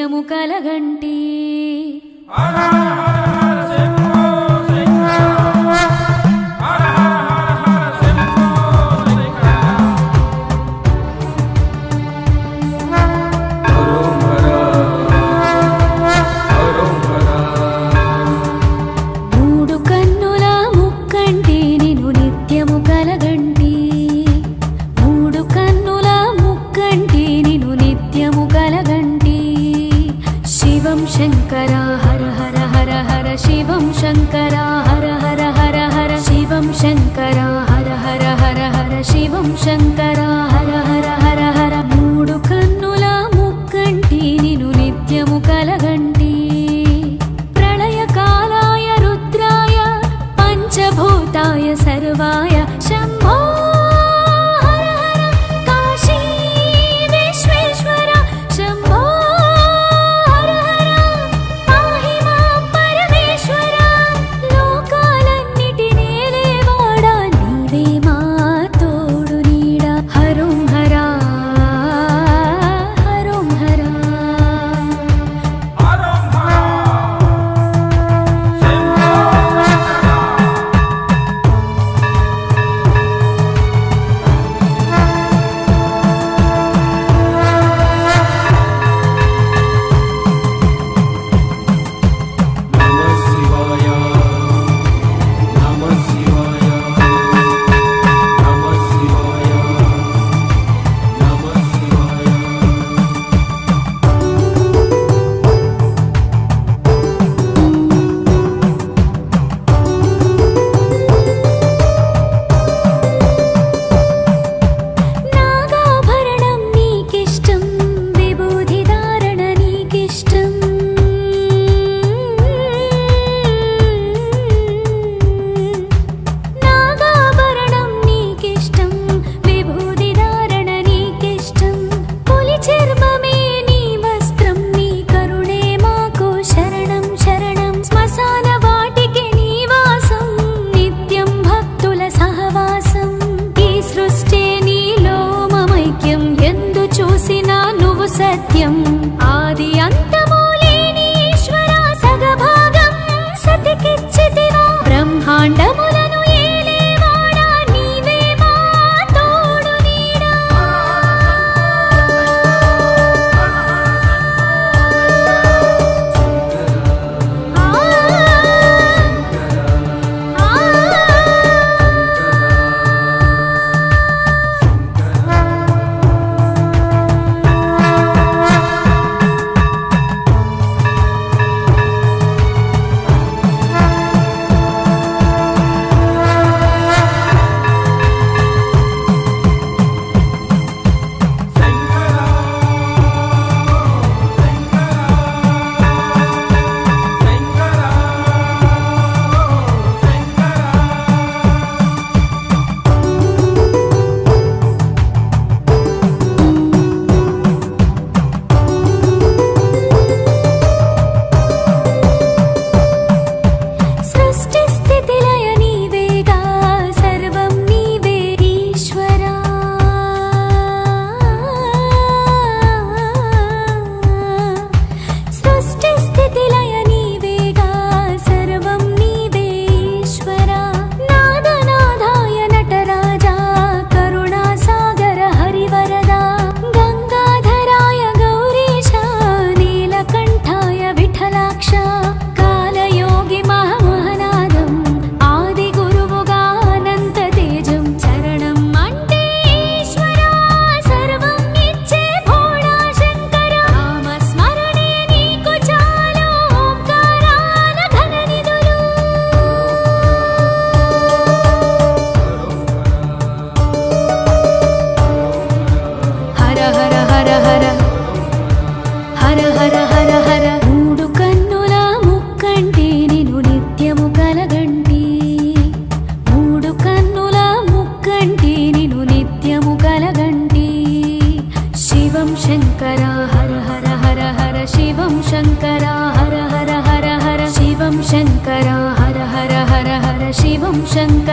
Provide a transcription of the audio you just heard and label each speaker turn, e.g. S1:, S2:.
S1: నిత్యము కలగంటి. శంకర హర హర హర హర శివం శంకర హర హర హర హర శివం శంకర హర హర హర హర శివం శంకర హర హర హర హర. మూడు కన్నుల ముక్కంటి నిను నిత్యము కలగంటి. ప్రళయ కాలాయ రుద్రాయ పంచభూతాయ సర్వాయ శంభో హర హర కాశీ విశ్వేశ్వర శంభో సత్యం ఆది అంతము లేని ఈశ్వర సగభాగం సతికిచ్చితివా. బ్రహ్మాండములను ఏలేవాడా నీవే మా తోడు నీడా. శంకర హర హర హర హర శివం శంకర